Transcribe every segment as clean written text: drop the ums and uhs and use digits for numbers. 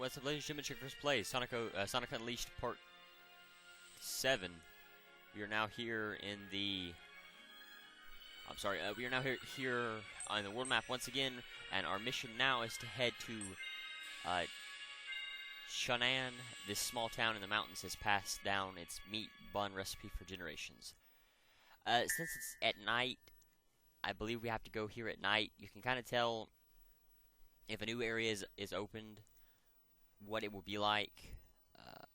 what's up, ladies and gentlemen? Check first play. Sonic Unleashed Part 7. We are now here in the... I'm sorry, we are now here on the world map once again, and our mission now is to head to Shunan. This small town in the mountains has passed down its meat bun recipe for generations. Since it's at night, I believe we have to go here at night. You can kind of tell if a new area is opened, what it will be like,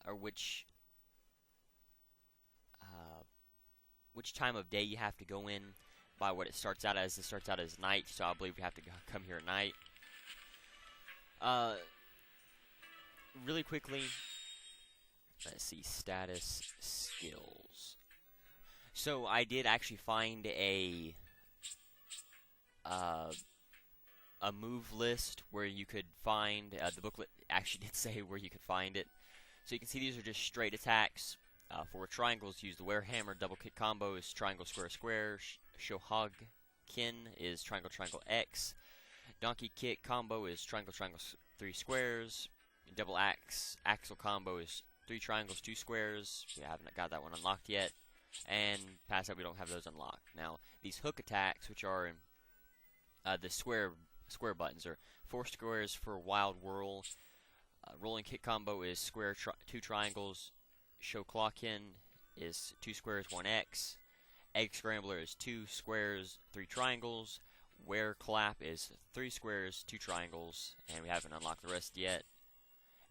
or which time of day you have to go in by what it starts out as. It starts out as night, so I believe we have to come here at night. Really quickly, let's see, status, skills. So I did actually find a move list where you could find, the booklet actually did say where you could find it. So you can see these are just straight attacks. For triangles, use the Werehammer. Double kick combo is triangle, square, square. Shohagkin is triangle, triangle, X. Donkey kick combo is triangle, triangle, 3 squares. Double axle combo is 3 triangles, 2 squares. We haven't got that one unlocked yet. And pass out, we don't have those unlocked. Now, these hook attacks, which are the square buttons, are 4 squares for wild whirl. Rolling kick combo is square, 2 triangles. Shoklockin is 2 squares, 1 X. Egg scrambler is 2 squares, 3 triangles. Were clap is 3 squares, 2 triangles, and we haven't unlocked the rest yet.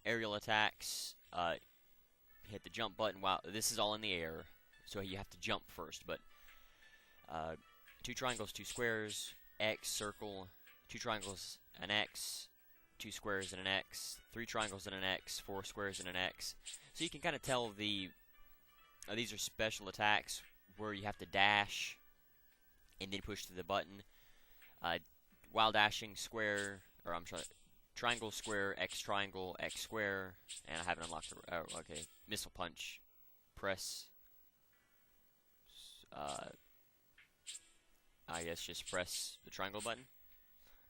Aerial attacks, hit the jump button while this is all in the air, so you have to jump first. But 2 triangles, 2 squares, X, circle, 2 triangles, an X, 2 squares and an X, 3 triangles and an X, 4 squares and an X. So you can kind of tell these are special attacks where you have to dash and then push to the button. While dashing, square, or I'm sorry, triangle, square, X triangle, X square, and I haven't unlocked the, oh, okay, missile punch, press, I guess just press the triangle button.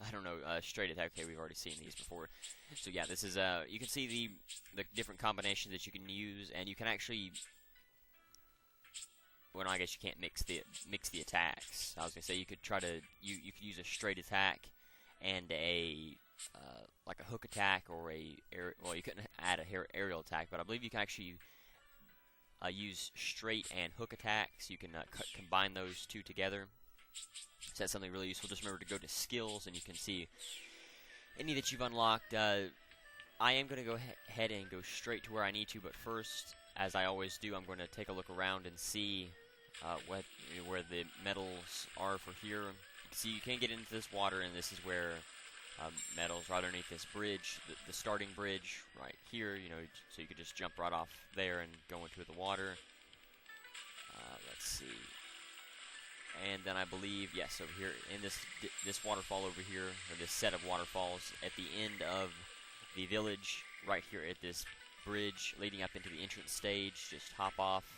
I don't know, straight attack, okay, we've already seen these before. So yeah, this is, you can see the different combinations that you can use, and you can actually, well, no, I guess you can't mix the attacks. I was gonna say you could try to, you could use a straight attack and a, like a hook attack, or well, you couldn't add a aerial attack, but I believe you can actually use straight and hook attacks. You can combine those two together. So that's something really useful. Just remember to go to skills, and you can see any that you've unlocked. I am going to go ahead and go straight to where I need to, but first, as I always do, I'm going to take a look around and see where the metals are for here. See, you can get into this water, and this is where metals right underneath this bridge, the starting bridge right here. You know, so you could just jump right off there and go into the water. Let's see. And then I believe, yes, over here in this waterfall over here, or this set of waterfalls at the end of the village, right here at this bridge leading up into the entrance stage, just hop off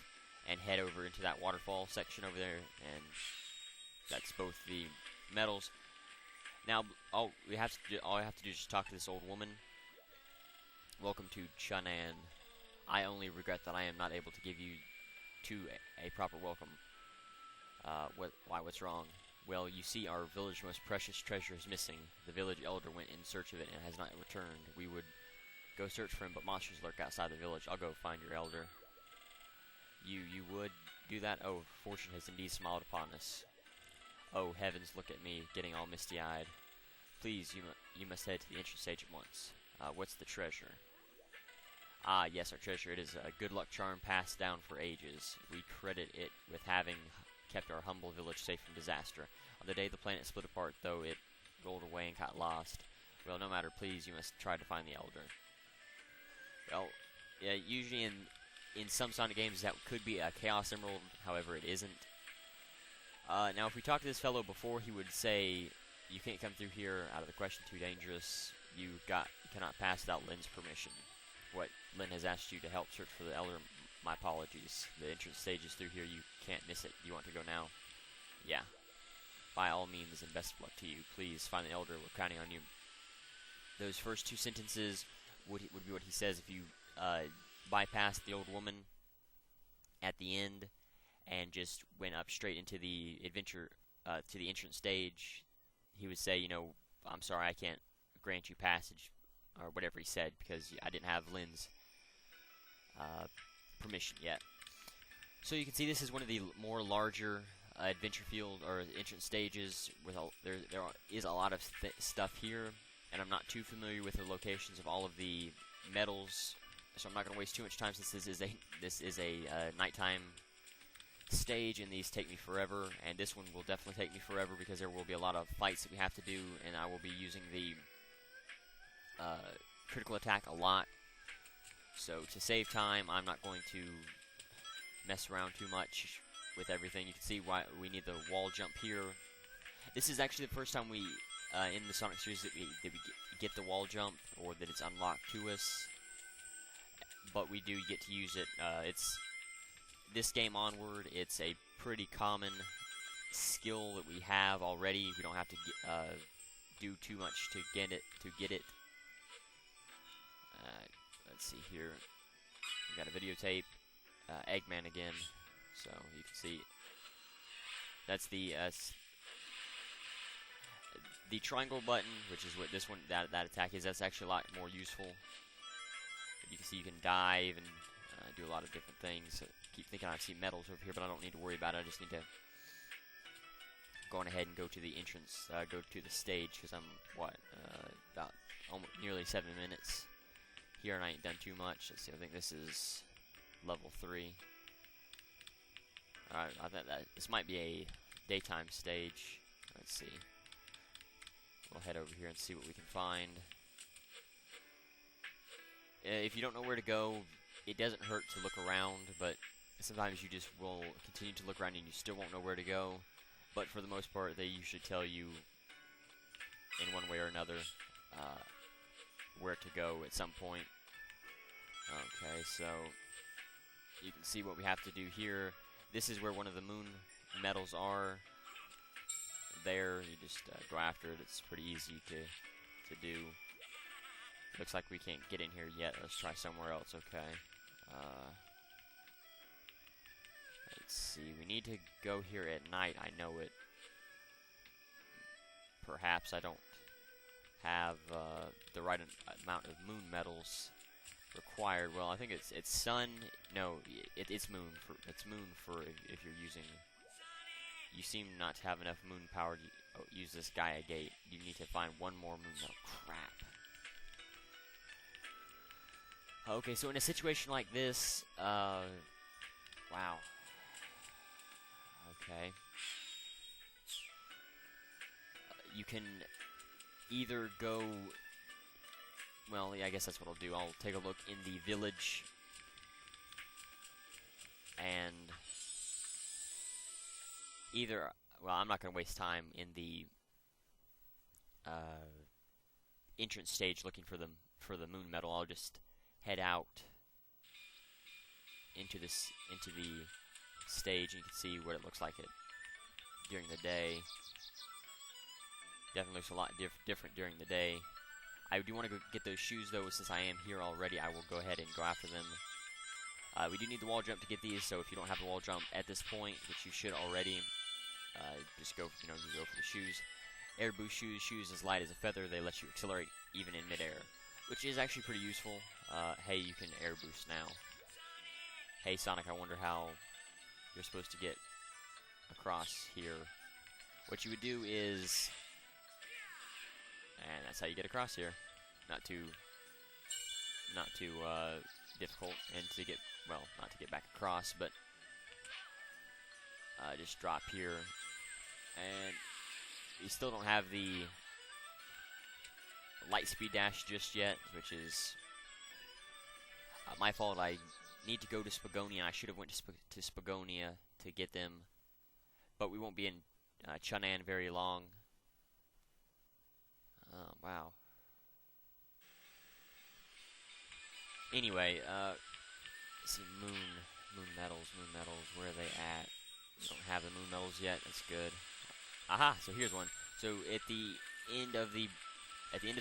and head over into that waterfall section over there, and that's both the metals. Now, all I have to do is just talk to this old woman. Welcome to Shunan. I only regret that I am not able to give you a proper welcome. What's wrong? Well, you see, our village's most precious treasure is missing. The village elder went in search of it and has not returned. We would go search for him, but monsters lurk outside the village. I'll go find your elder. You would do that? Oh, fortune has indeed smiled upon us. Oh, heavens, look at me, getting all misty-eyed. Please, you must head to the entrance stage at once. What's the treasure? Ah, yes, our treasure. It is a good luck charm passed down for ages. We credit it with having kept our humble village safe from disaster. On the day the planet split apart, though, it rolled away and got lost. Well, no matter, please, you must try to find the elder. Well, yeah, usually in some Sonic games that could be a Chaos Emerald, however, it isn't. Now, if we talked to this fellow before, he would say, you can't come through here, out of the question, too dangerous. You cannot pass without Lynn's permission. What, Lynn has asked you to help search for the elder? My apologies. The entrance stage is through here. You can't miss it. You want to go now? Yeah. By all means, and best of luck to you. Please find the elder. We're counting on you. Those first 2 sentences would be what he says if you bypass the old woman at the end and just went up straight into the adventure to the entrance stage. He would say, you know, I'm sorry, I can't grant you passage, or whatever he said, because I didn't have Lynn's permission yet. So you can see this is one of the more larger adventure field or entrance stages. With there is a lot of stuff here, and I'm not too familiar with the locations of all of the medals, so I'm not going to waste too much time since this is a nighttime stage, and these take me forever. And this one will definitely take me forever because there will be a lot of fights that we have to do, and I will be using the critical attack a lot. So to save time, I'm not going to mess around too much with everything. You can see why we need the wall jump here. This is actually the first time we in the Sonic series that we get the wall jump, or that it's unlocked to us. But we do get to use it. It's this game onward. It's a pretty common skill that we have already. We don't have to do too much to get it. Let's see here. We got a videotape. Eggman again. So you can see that's the triangle button, which is what this one that attack is. That's actually a lot more useful. You can see you can dive and do a lot of different things. I keep thinking I see medals over here, but I don't need to worry about it. I just need to go on ahead and go to the entrance, go to the stage, because I'm, about nearly 7 minutes here, and I ain't done too much. Let's see, I think this is level 3. Alright, I think that this might be a daytime stage. Let's see. We'll head over here and see what we can find. If you don't know where to go, it doesn't hurt to look around, but sometimes you just will continue to look around and you still won't know where to go. But for the most part, they usually tell you in one way or another where to go at some point. Okay, so you can see what we have to do here. This is where one of the moon medals are. There, you just go after it. It's pretty easy to do. Looks like we can't get in here yet. Let's try somewhere else. Okay. Let's see. We need to go here at night. I know it. Perhaps I don't have the right amount of moon medals required. Well, I think it's sun. No, it's moon. It's moon for if you're using. You seem not to have enough moon power to use this Gaia gate. You need to find one more moon medal. Crap. Okay, so in a situation like this, wow. Okay. You can either go, well, yeah, I guess that's what I'll do. I'll take a look in the village, and either, well, I'm not going to waste time in the entrance stage looking for the moon medal. I'll just head out into the stage, and you can see what it looks like during the day. Definitely looks a lot different during the day. I do want to go get those shoes, though. Since I am here already, I will go ahead and go after them. We do need the wall jump to get these, so if you don't have the wall jump at this point, which you should already, just go, you go for the shoes. Air boost shoes as light as a feather. They let you accelerate even in midair, which is actually pretty useful. Hey, you can air boost now. Hey, Sonic, I wonder how you're supposed to get across here. What you would do is, and that's how you get across here. Not too difficult, and to get, well, not to get back across, but just drop here, and you still don't have the light speed dash just yet, which is my fault. I need to go to Spagonia. I should have went to Spagonia to get them, but we won't be in Chun'an very long. Wow. Anyway, let's see, moon medals, where are they at? We don't have the moon medals yet. That's good. Aha! So here's one. So at the end of the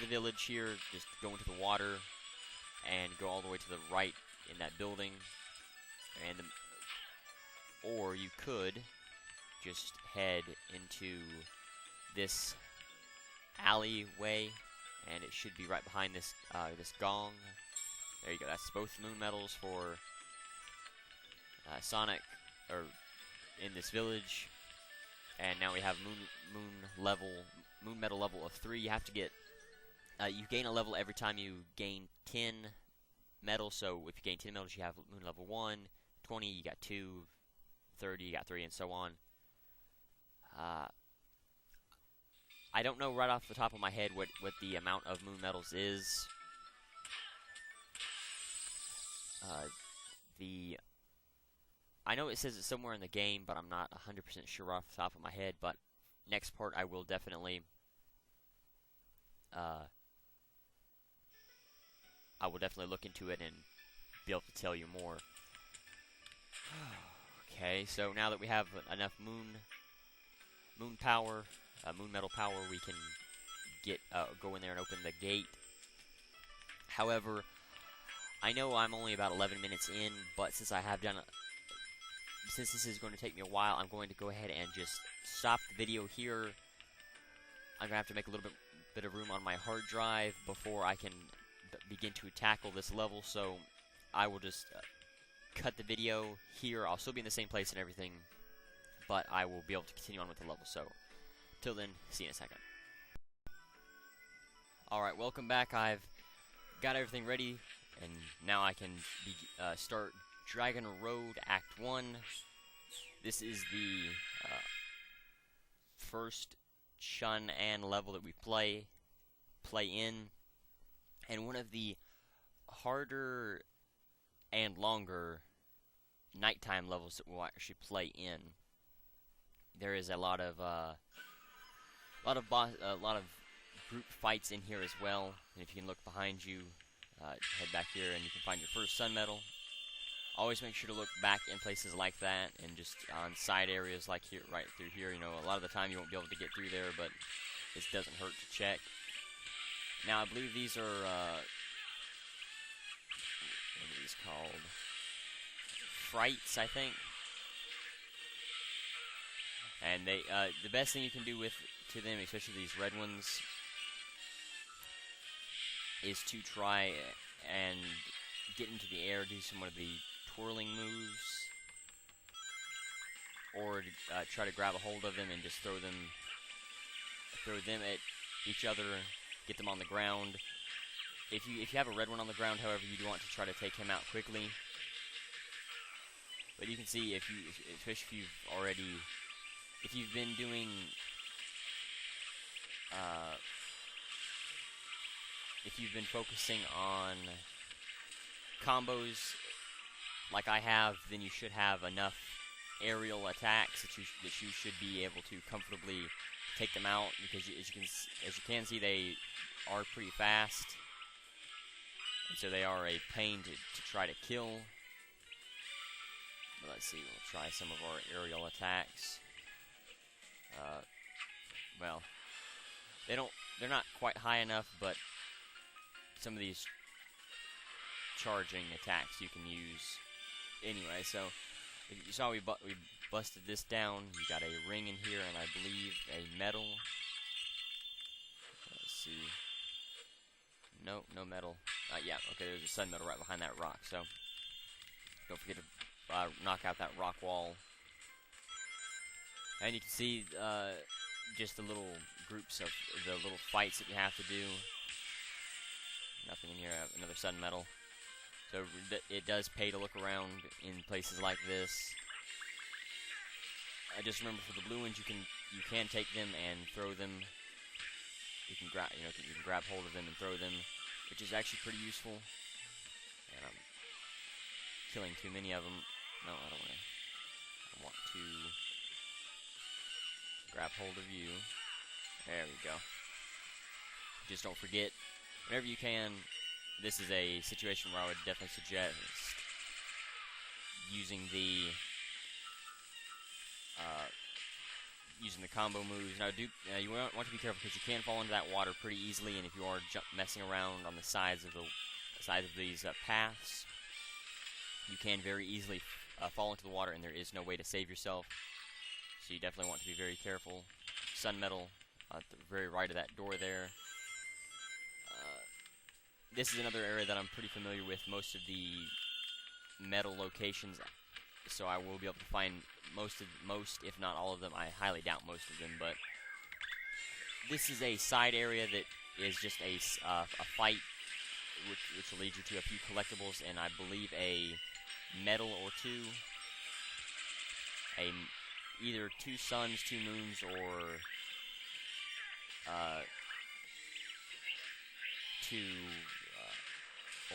village here, just go into the water, and go all the way to the right in that building, and or you could just head into this alleyway, and it should be right behind this this gong. There you go. That's both moon medals for Sonic, or in this village. And now we have moon medal level of 3. You have to get you gain a level every time you gain 10 medals. So if you gain 10 medals, you have moon level 1. 20, you got 2. 30, you got 3, and so on. I don't know right off the top of my head what the amount of moon medals is. I know it says it somewhere in the game, but I'm not 100% sure off the top of my head. But next part, I will definitely look into it and be able to tell you more. Okay, so now that we have enough moon power, moon metal power, we can go in there and open the gate. However, I know I'm only about 11 minutes in, but since this is going to take me a while, I'm going to go ahead and just stop the video here. I'm going to have to make a little bit of room on my hard drive before I can begin to tackle this level, so I will just cut the video here. I'll still be in the same place and everything, but I will be able to continue on with the level. So, till then, see you in a second. Alright, welcome back. I've got everything ready, and now I can start Dragon Road Act 1. This is the first Chun An level that we play in, and one of the harder and longer nighttime levels that we'll actually play in. There is a lot of group fights in here as well. And if you can look behind you, head back here, and you can find your first sun medal. Always make sure to look back in places like that, and just on side areas like here, right through here. You know, a lot of the time you won't be able to get through there, but this doesn't hurt to check. Now, I believe these are what are these called? Frights, I think. And they, the best thing you can do to them, especially these red ones, is to try and get into the air, do some of the twirling moves, or try to grab a hold of them and just throw them at each other, get them on the ground. If you have a red one on the ground, however, you do want to try to take him out quickly. But you can see, especially if you've been doing if you've been focusing on combos like I have, then you should have enough aerial attacks that you should be able to comfortably take them out, because as you can see, they are pretty fast, and so they are a pain to try to kill. But let's see, we'll try some of our aerial attacks. Well, they're not quite high enough, but some of these charging attacks you can use anyway. So you saw we busted this down. You got a ring in here, and I believe a medal. Let's see. Nope, no medal. Yeah, okay, there's a sun medal right behind that rock. So don't forget to knock out that rock wall. And you can see just the little groups of the little fights that you have to do. Nothing in here. Another sun medal. So it does pay to look around in places like this. Just remember, for the blue ones, you can take them and throw them. You can grab hold of them and throw them, which is actually pretty useful. And I'm killing too many of them. No, I don't want to. I want to grab hold of you. There we go. Just don't forget, whenever you can, this is a situation where I would definitely suggest using the combo moves. Now, you want to be careful, because you can fall into that water pretty easily, and if you are messing around on the sides of sides of these paths, you can very easily fall into the water, and there is no way to save yourself. So you definitely want to be very careful. Sun metal at the very right of that door there. This is another area that I'm pretty familiar with, most of the metal locations, so I will be able to find most, if not all of them. I highly doubt most of them, but this is a side area that is just a fight, which will lead you to a few collectibles, and I believe a medal or two, either 2 suns, 2 moons, or 2,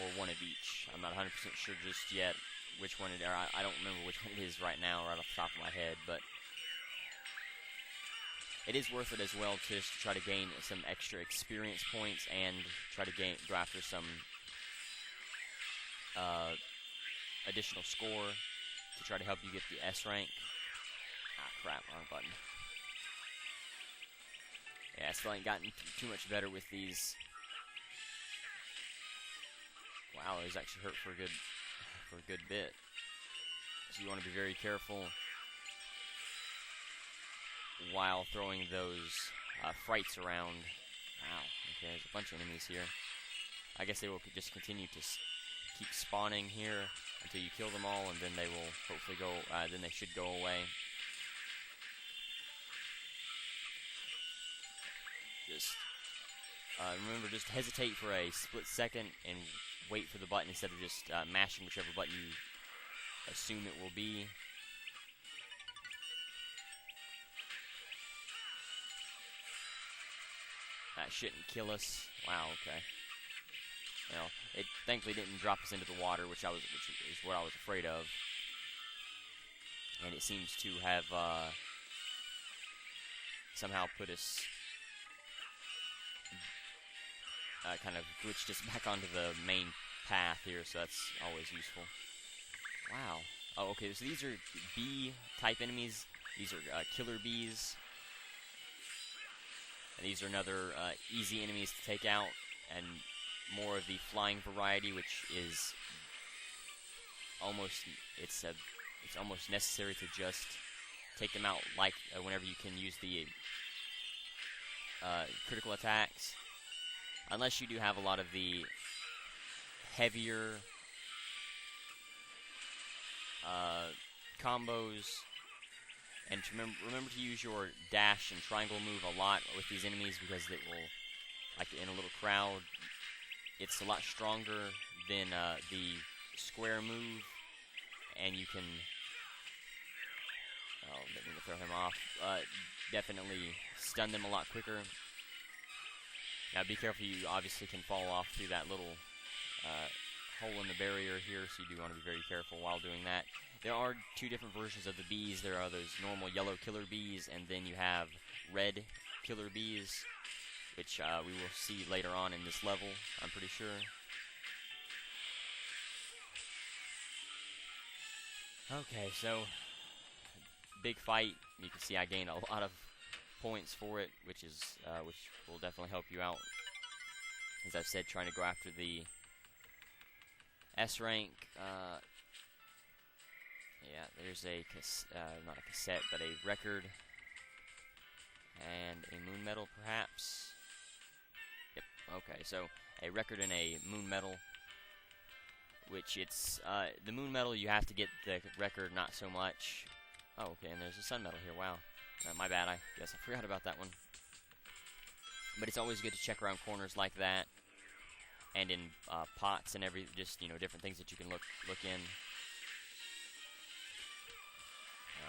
or 1 of each. I'm not 100% sure just yet which one it is. I don't remember which one it is right now, right off the top of my head, but it is worth it as well to try to gain some extra experience points and try to go after some additional score to try to help you get the S rank. Ah, crap, wrong button. Yeah, I still ain't gotten too much better with these. Wow, these actually hurt for a good bit. So you want to be very careful while throwing those frights around. Wow, okay, there's a bunch of enemies here. I guess they will just continue to keep spawning here until you kill them all, and then they will hopefully go, then they should go away. Just remember, just hesitate for a split second and wait for the button instead of just mashing whichever button you assume it will be. That shouldn't kill us. Wow, okay. Well, it thankfully didn't drop us into the water, which is what I was afraid of. And it seems to have somehow put us, kind of glitched us back onto the main path here, so that's always useful. Wow. Oh, okay, so these are bee-type enemies. These are killer bees. And these are another easy enemies to take out, and more of the flying variety, which is almost, it's almost necessary to just take them out, like whenever you can use the critical attacks. Unless you do have a lot of the heavier combos. And to remember to use your dash and triangle move a lot with these enemies, because it will, like in a little crowd, it's a lot stronger than the square move, and you can, oh, didn't mean to throw him off, definitely stun them a lot quicker. Now be careful, you obviously can fall off through that little hole in the barrier here, so you do want to be very careful while doing that. There are 2 different versions of the bees. There are those normal yellow killer bees, and then you have red killer bees, which we will see later on in this level, I'm pretty sure. Okay, so big fight. You can see I gained a lot of points for it, which will definitely help you out. As I've said, trying to go after the S rank. Yeah, there's a not a cassette, but a record and a moon medal, perhaps. Yep. Okay, so a record and a moon medal. Which it's the moon medal, you have to get the record, not so much. Oh, okay, and there's a sun medal here. Wow, my bad. I guess I forgot about that one. But it's always good to check around corners like that, and in pots and just different things that you can look in.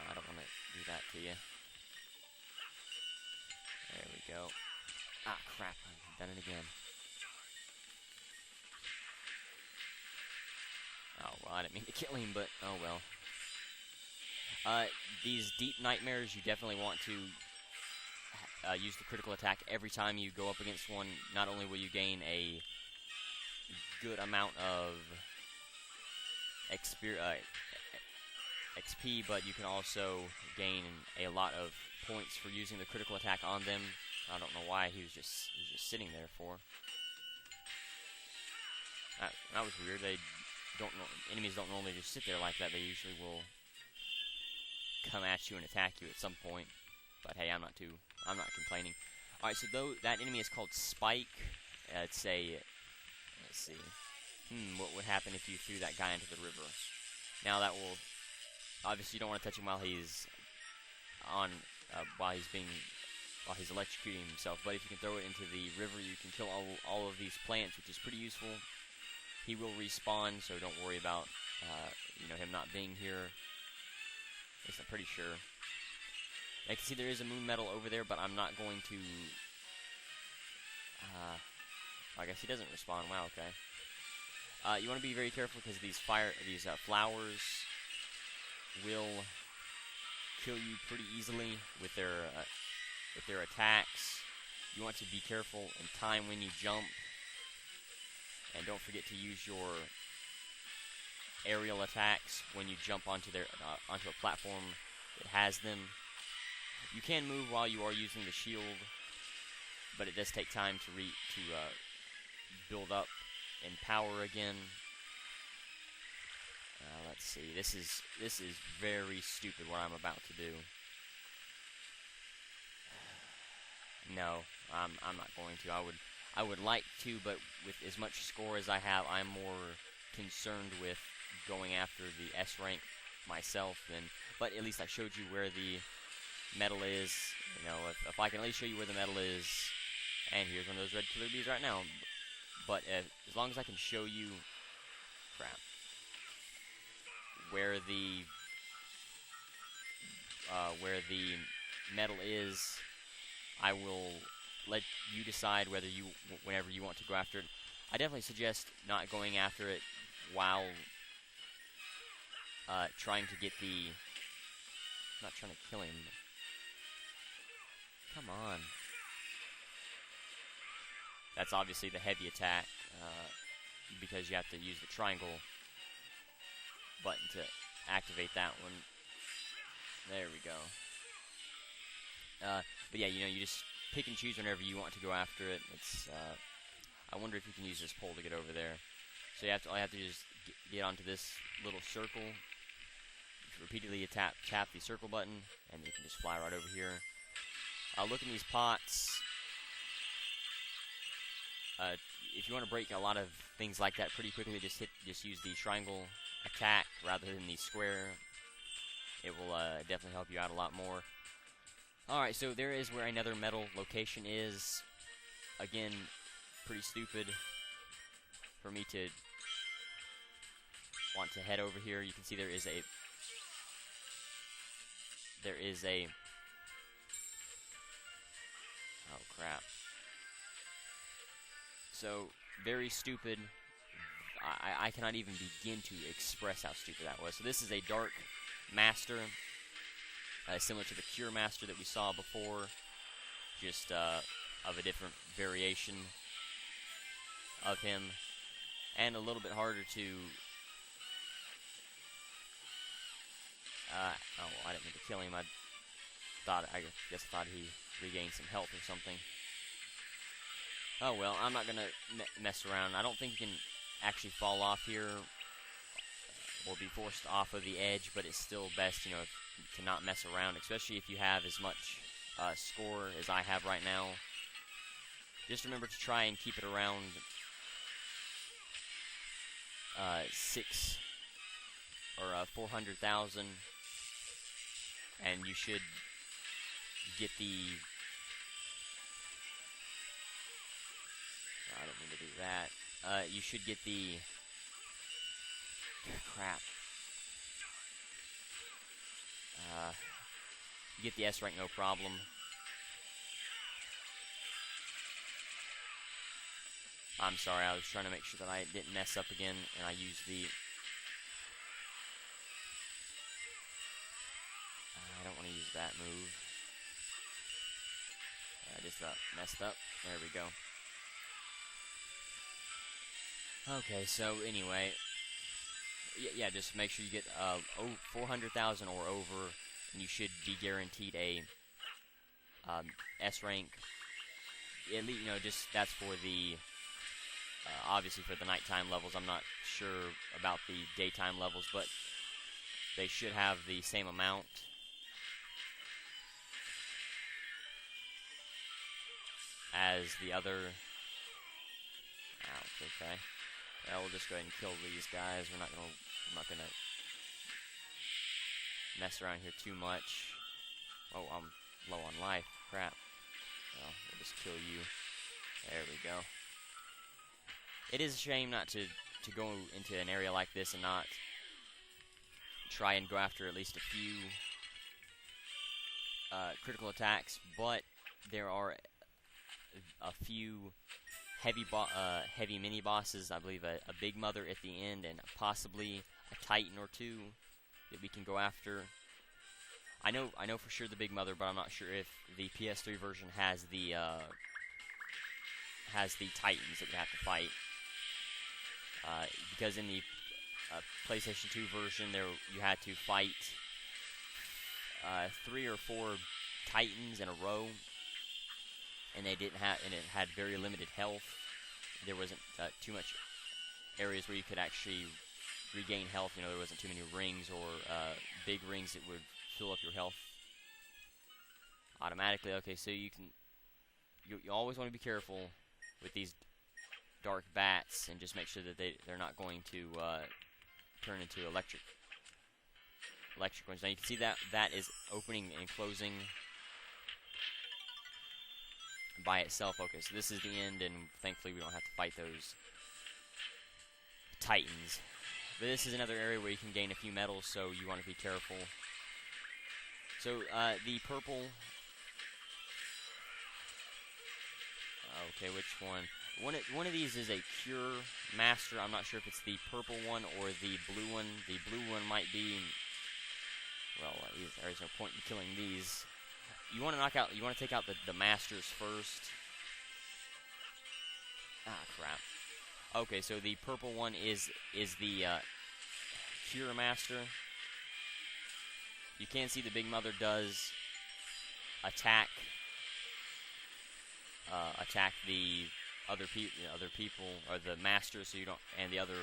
I don't want to do that to you. There we go. Ah, crap! I've done it again. Oh, well, I didn't mean to kill him, but oh well. These deep nightmares, you definitely want to use the critical attack every time you go up against one. Not only will you gain a good amount of XP, but you can also gain a lot of points for using the critical attack on them. I don't know why he was just sitting there for. That was weird. Enemies don't normally just sit there like that. They usually will come at you and attack you at some point. But hey, I'm not complaining. All right, so that enemy is called Spike. Let's see. What would happen if you threw that guy into the river? Now that will obviously you don't want to touch him while he's while he's electrocuting himself. But if you can throw it into the river, you can kill all of these plants, which is pretty useful. He will respawn, so don't worry about him not being here. At least I'm pretty sure. I can see there is a moon metal over there, but I'm not going to. I guess he doesn't respawn. Wow. Okay. You want to be very careful because these flowers will kill you pretty easily with their attacks. You want to be careful and time when you jump, and don't forget to use your aerial attacks when you jump onto a platform that has them. You can move while you are using the shield, but it does take time to build up in power again. Let's see. This is very stupid what I'm about to do. No, I'm not going to. I would like to, but with as much score as I have, I'm more concerned with going after the S rank myself than. But at least I showed you where the metal is. If I can at least show you where the metal is, and here's one of those red killer bees right now. But as long as I can show you, where the metal is, I will let you decide whenever you want to go after it. I definitely suggest not going after it while trying to get the. I'm not trying to kill him. Come on. That's obviously the heavy attack, because you have to use the triangle button to activate that one. There we go. But yeah, you just pick and choose whenever you want to go after it. I wonder if you can use this pole to get over there. So all you have to do is get onto this little circle. Repeatedly tap the circle button, and you can just fly right over here. Look in these pots. If you want to break a lot of things like that pretty quickly, just use the triangle attack rather than the square. It will definitely help you out a lot more. Alright, so there is where another metal location is. Again, pretty stupid for me to want to head over here. You can see there is a oh crap. So, very stupid. I cannot even begin to express how stupid that was. So this is a Dark Master, similar to the Cure Master that we saw before, just of a different variation of him, and a little bit harder to. Oh, I didn't mean to kill him. I guess I thought he regained some health or something. Oh well, I'm not gonna mess around. I don't think you can actually fall off here or be forced off of the edge, but it's still best, to not mess around, especially if you have as much score as I have right now. Just remember to try and keep it around 400,000, and you should get the. I didn't mean to do that. You should get the. Crap. You get the S rank, no problem. I'm sorry, I was trying to make sure that I didn't mess up again, and I used the. I don't want to use that move. I just got messed up. There we go. Okay, so anyway, yeah, just make sure you get 400,000 or over, and you should be guaranteed a S rank. At least, just that's for the Obviously for the nighttime levels, I'm not sure about the daytime levels, but they should have the same amount. As the other. Ouch, okay. Well, we'll just go ahead and kill these guys. I'm not gonna mess around here too much. Oh, I'm low on life. Crap. Well, we'll just kill you. There we go. It is a shame not to go into an area like this and not try and go after at least a few critical attacks, but there are a few heavy mini bosses. I believe a big mother at the end, and possibly a titan or two that we can go after. I know for sure the big mother, but I'm not sure if the PS3 version has the titans that we have to fight. Because in the PlayStation 2 version, you had to fight 3 or 4 titans in a row, and it had very limited health. There wasn't too much areas where you could actually regain health. You know, there wasn't too many rings or big rings that would fill up your health automatically. Okay, so you always want to be careful with these dark bats, and just make sure that they're not going to turn into electric ones. Now you can see that is opening and closing by itself. Okay, so this is the end, and thankfully we don't have to fight those titans. But this is another area where you can gain a few medals, so you want to be careful. So the purple. Okay, which one? One of these is a cure master. I'm not sure if it's the purple one or the blue one. The blue one might be. Well, there's no point in killing these. You want to take out the masters first. Ah, crap. Okay, so the purple one is the cure master. You can see the big mother does attack the other people or the masters, so you don't, and the other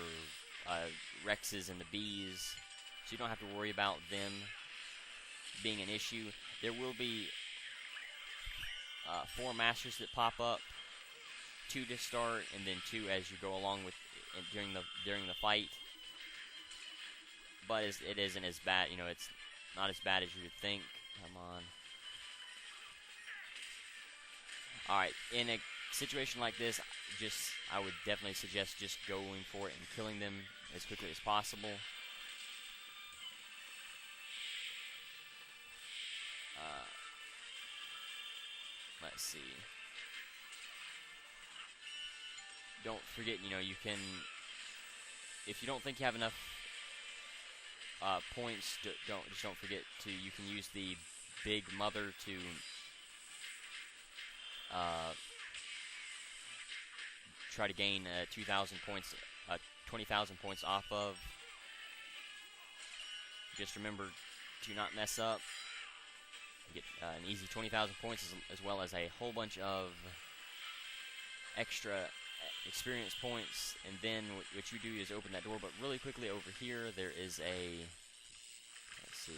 Rexes and the bees, so you don't have to worry about them being an issue. There will be 4 masters that pop up, 2 to start, and then 2 as you go along with during the fight. But it isn't as bad. You know, it's not as bad as you would think. Come on. All right, in a situation like this, I would definitely suggest just going for it and killing them as quickly as possible. Let's see. Don't forget, you know, you can, if you don't think you have enough points, don't forget you can use the big mother to try to gain 2,000 points, 20,000 points off of. Just remember to not mess up. You get an easy 20,000 points as well as a whole bunch of extra experience points. And then what you do is open that door. But really quickly over here, there is let's see,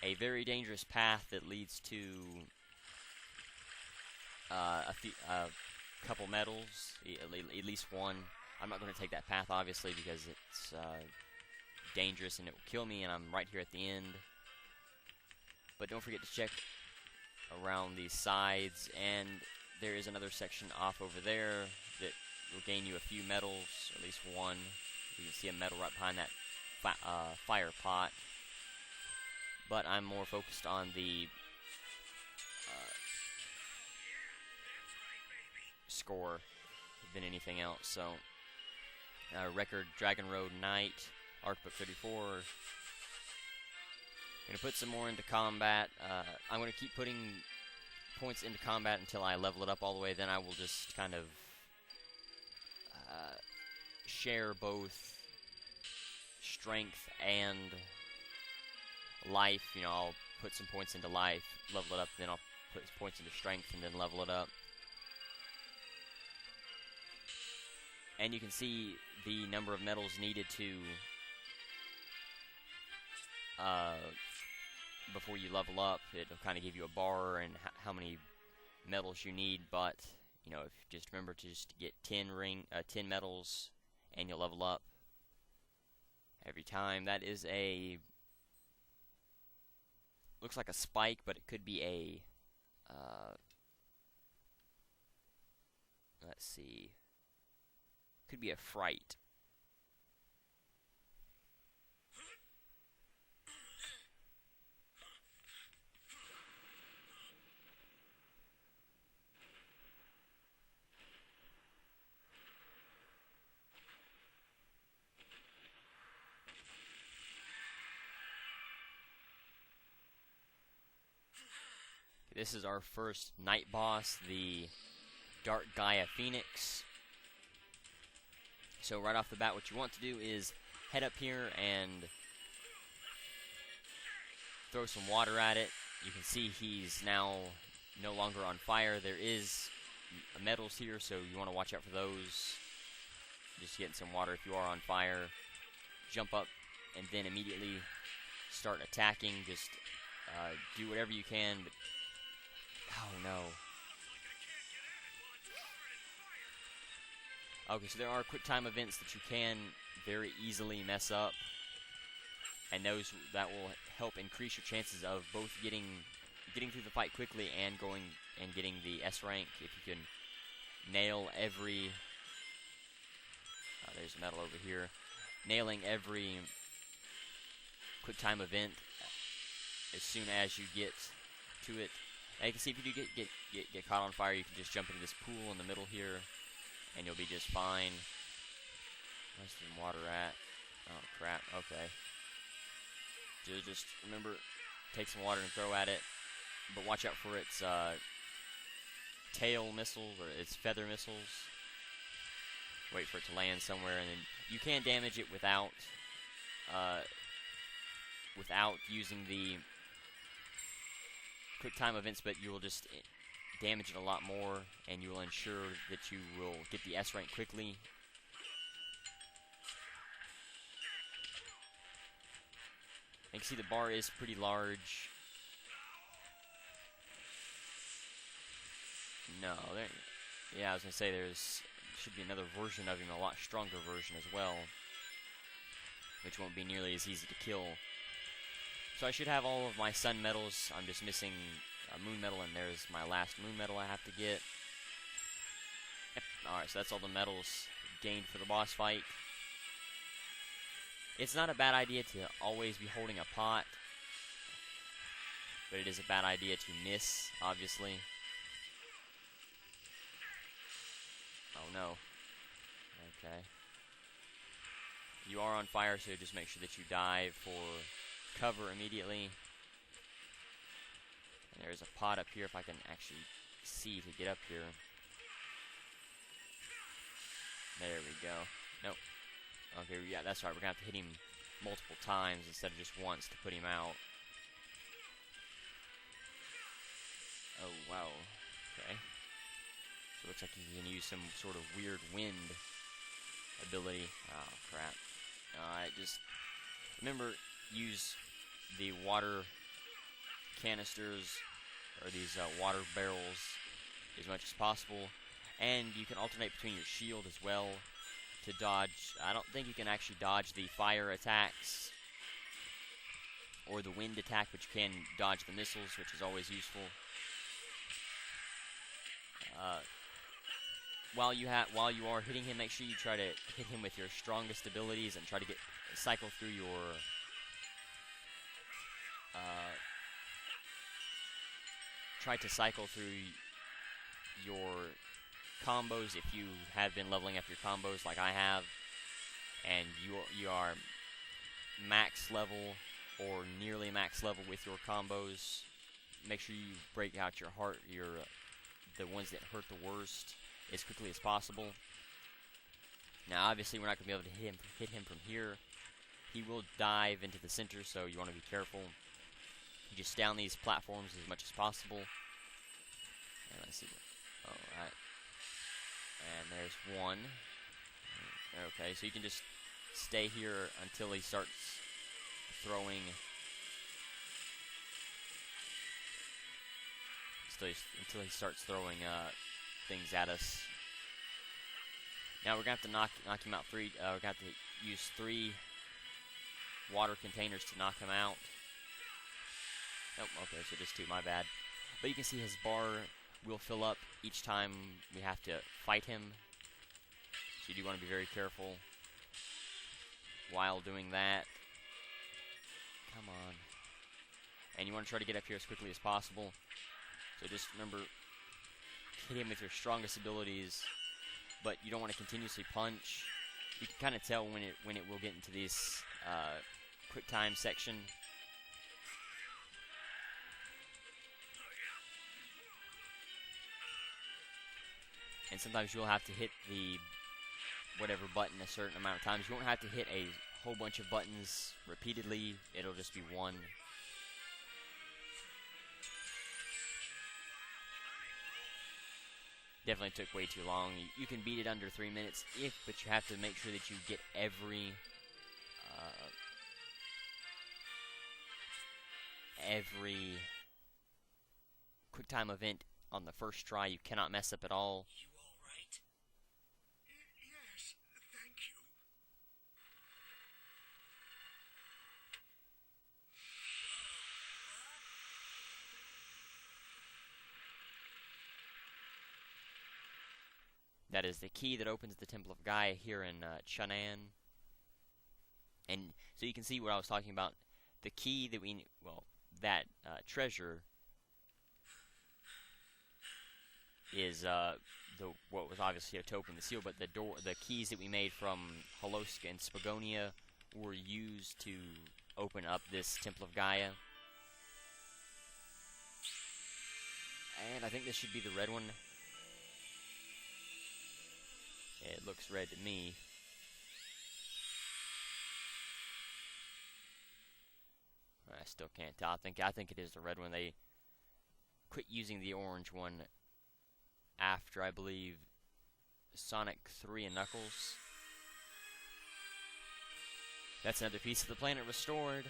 a very dangerous path that leads to a couple medals, at least one. I'm not going to take that path, obviously, because it's dangerous and it will kill me, and I'm right here at the end. But don't forget to check around the sides, and there is another section off over there that will gain you a few medals, at least one. You can see a medal right behind that fire pot. But I'm more focused on the score than anything else. So, record Dragon Road Knight, Artbook 34. I'm going to put some more into combat. I'm going to keep putting points into combat until I level it up all the way. Then I will just kind of share both strength and life. You know, I'll put some points into life, level it up, then I'll put points into strength and then level it up. And you can see the number of medals needed to before you level up. It'll kind of give you a bar and how many medals you need, but you know, if you just remember to just get 10 medals and you'll level up every time. That is a, looks like a spike, but it could be a let's see, could be a fright. This is our first night boss, the Dark Gaia Phoenix. So right off the bat, what you want to do is head up here and throw some water at it. You can see he's now no longer on fire. There is metals here, so you want to watch out for those. Just getting some water if you are on fire. Jump up and then immediately start attacking. Just do whatever you can, but oh no. Okay, so there are quick time events that you can very easily mess up, and those that will help increase your chances of both getting through the fight quickly and going and getting the S rank. If you can nail every there's a medal over here. Nailing every quick time event as soon as you get to it. And you can see if you do get caught on fire, you can just jump into this pool in the middle here, and you'll be just fine. Where's the water at? Oh crap! Okay. Just remember, take some water and throw at it, but watch out for its tail missiles or its feather missiles. Wait for it to land somewhere, and then you can damage it without using the quick time events, but you will just damage it a lot more, and you will ensure that you will get the S rank quickly. You can see the bar is pretty large. No, there. Yeah, I was gonna say should be another version of him, a lot stronger version as well, which won't be nearly as easy to kill. So I should have all of my sun medals. I'm just missing a moon medal, and there's my last moon medal I have to get. Yep. Alright, so that's all the medals gained for the boss fight. It's not a bad idea to always be holding a pot, but it is a bad idea to miss, obviously. Oh no. Okay. You are on fire, so just make sure that you dive for cover immediately. And there's a pot up here if I can actually see to get up here. There we go. Nope. Okay, yeah, that's right. We're gonna have to hit him multiple times instead of just once to put him out. Oh, wow. Okay. So it looks like you can use some sort of weird wind ability. Oh, crap. Alright, just remember, use the water canisters or these water barrels as much as possible, and you can alternate between your shield as well to dodge. I don't think you can actually dodge the fire attacks or the wind attack, but you can dodge the missiles, which is always useful. While you are hitting him, make sure you try to hit him with your strongest abilities and try to cycle through your combos if you have been leveling up your combos like I have, and you are max level or nearly max level with your combos. Make sure you break out the ones that hurt the worst as quickly as possible. Now, obviously, we're not going to be able to hit him from here. He will dive into the center, so you want to be careful. You just down these platforms as much as possible. And let's see. Alright. And there's one. Okay, so you can just stay here until he starts throwing. Until he starts throwing things at us. Now we're gonna have to knock him out three. We're gonna have to use 3 water containers to knock him out. Oh, okay, so just 2. My bad. But you can see his bar will fill up each time we have to fight him. So you do want to be very careful while doing that. Come on. And you want to try to get up here as quickly as possible. So just remember, hit him with your strongest abilities, but you don't want to continuously punch. You can kind of tell when it will get into this quick time section. And sometimes you'll have to hit the whatever button a certain amount of times. You won't have to hit a whole bunch of buttons repeatedly. It'll just be one. Definitely took way too long. You can beat it under 3 minutes, but you have to make sure that you get every quick time event on the first try. You cannot mess up at all. You all right? Yes, thank you. That is the key that opens the Temple of Gaia here in Chun'an. And so you can see what I was talking about. The key that that treasure is what was obviously to open the seal, but the keys that we made from Holoska and Spagonia were used to open up this Temple of Gaia. And I think this should be the red one. It looks red to me. I still can't tell. I think it is the red one. They quit using the orange one after, I believe, Sonic 3 and Knuckles. That's another piece of the planet restored.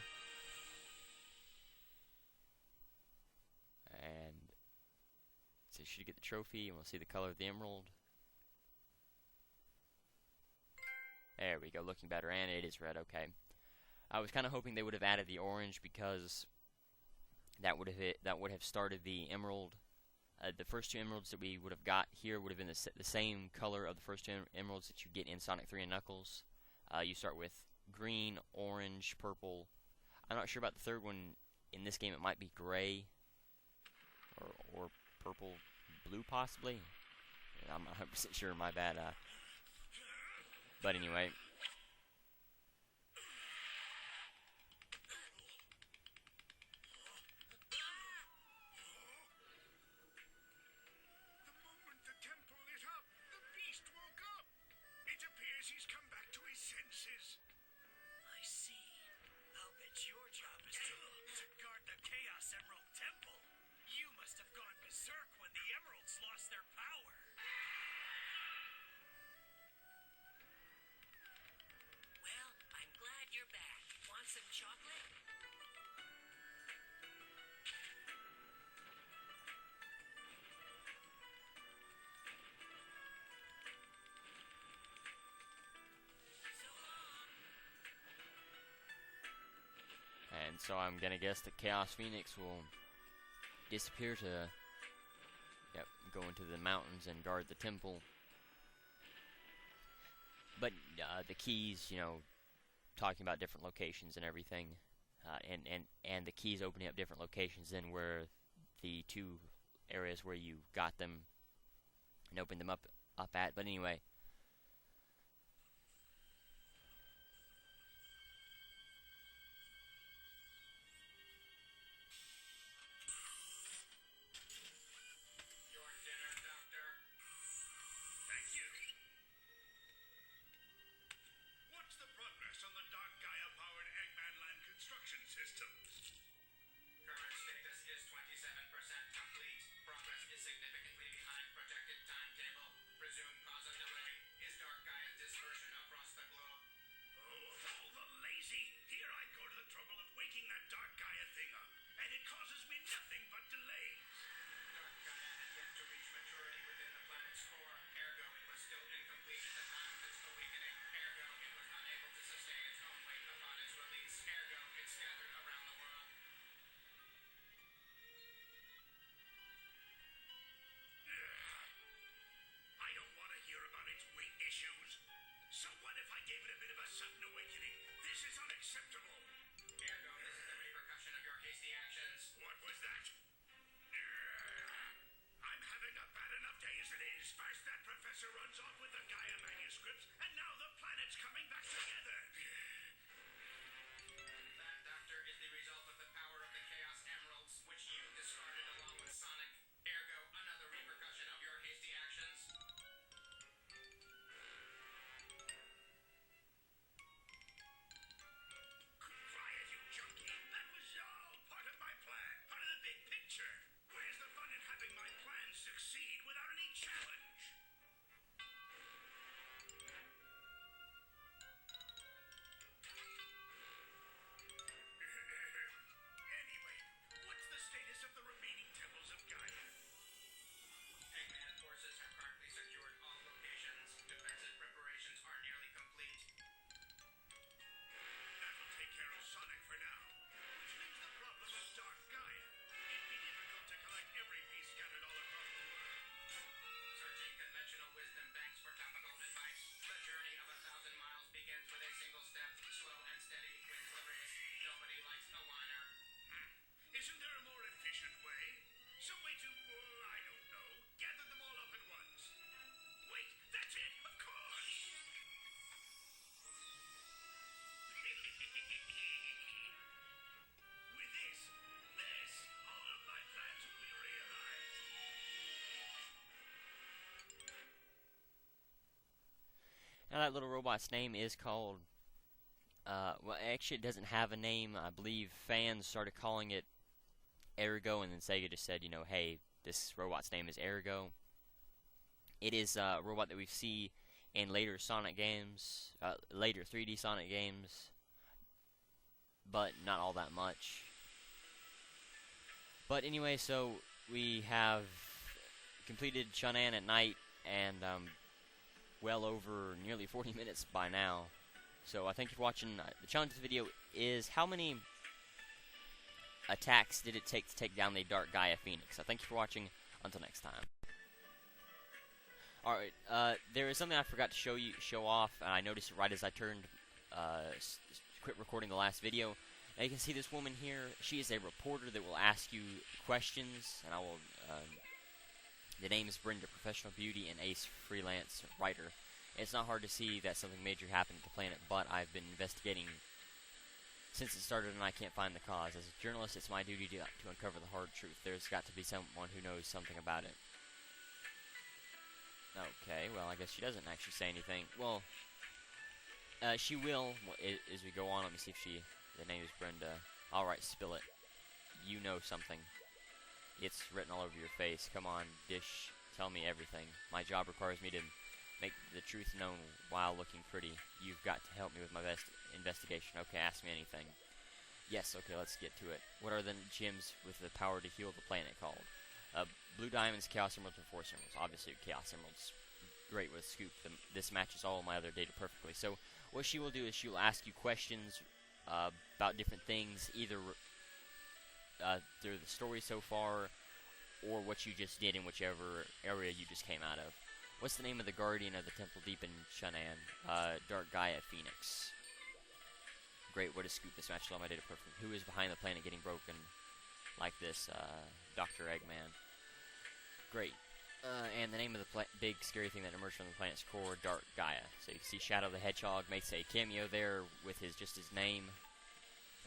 And so you should get the trophy, and we'll see the color of the emerald. There we go, looking better, and it is red, okay. I was kind of hoping they would have added the orange because that would have started the emerald. The first 2 emeralds that we would have got here would have been the same color of the first 2 emeralds that you get in Sonic 3 and Knuckles. You start with green, orange, purple. I'm not sure about the third one. In this game, it might be gray or purple, blue, possibly. I'm not 100% sure. My bad. But anyway. He's come back to his senses. I see. I'll bet your job is to guard the Chaos Emerald Temple. You must have gone berserk when the emeralds lost their power. Well, I'm glad you're back. Want some chocolate? And so I'm gonna guess that Chaos Phoenix will disappear to go into the mountains and guard the temple. But the keys, talking about different locations and everything, and the keys opening up different locations than where the 2 areas where you got them and opened them up at. But anyway. On the Dark Gaia-powered Eggman-Land construction systems. Current status is 27% complete. Progress is significantly behind projected timetable. Presumed cause of delay Now that little robot's name is called, well, actually it doesn't have a name. I believe fans started calling it Ergo, and then Sega just said, you know, hey, this robot's name is Ergo. It is a robot that we see in later Sonic games, later 3D Sonic games, but not all that much. But anyway, so we have completed Chun'an at night, and well over nearly 40 minutes by now. So I thank you for watching. The challenge of the video is how many attacks did it take to take down the Dark Gaia Phoenix. So thank you for watching. Until next time. Alright, there is something I forgot to show off, and I noticed it right as I quit recording the last video. Now you can see this woman here. She is a reporter that will ask you questions, and I will, the name is Brenda, professional beauty and ace freelance writer. It's not hard to see that something major happened to the planet, but I've been investigating since it started and I can't find the cause. As a journalist, it's my duty to uncover the hard truth. There's got to be someone who knows something about it. Okay, well, I guess she doesn't actually say anything. Well, she will as we go on. Let me see if the name is Brenda. Alright, spill it. You know something. It's written all over your face. Come on, Dish, tell me everything. My job requires me to make the truth known while looking pretty. You've got to help me with my best investigation. Okay, ask me anything. Yes, okay, let's get to it. What are the gems with the power to heal the planet called? Blue diamonds, chaos emeralds, and force emeralds. Obviously, chaos emeralds. Great with scoop. This matches all of my other data perfectly. So, what she will do is she will ask you questions about different things, either through the story so far, or what you just did in whichever area you just came out of. What's the name of the guardian of the temple deep in Chun'an? Dark Gaia Phoenix. Great, what is scoop? This matches all my data perfectly. Who is behind the planet getting broken like this? Dr. Eggman. Great. And the name of the big scary thing that emerged from the planet's core, Dark Gaia. So you can see Shadow the Hedgehog makes a cameo there with just his name.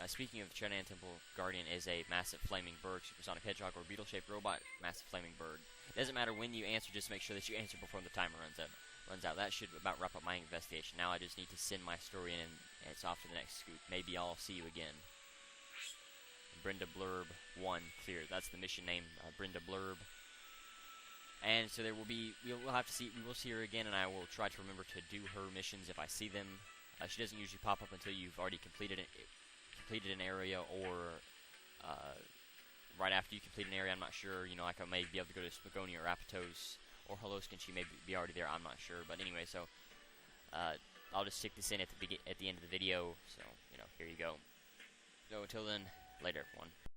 Speaking of the Chun'an Temple Guardian is a massive flaming bird, supersonic hedgehog, or beetle-shaped robot, massive flaming bird. It doesn't matter when you answer, just make sure that you answer before the timer runs out. That should about wrap up my investigation. Now I just need to send my story in, and it's off to the next scoop. Maybe I'll see you again. Brenda Blurb 1 cleared. That's the mission name, Brenda Blurb. And so we will see her again, and I will try to remember to do her missions if I see them. She doesn't usually pop up until you've already completed an area, or right after you complete an area. I'm not sure. You know, like I may be able to go to Spagonia or Apatos or Holoskin. She may be already there. I'm not sure. But anyway, so I'll just stick this in at the end of the video. So, you know, here you go. So until then, later, everyone.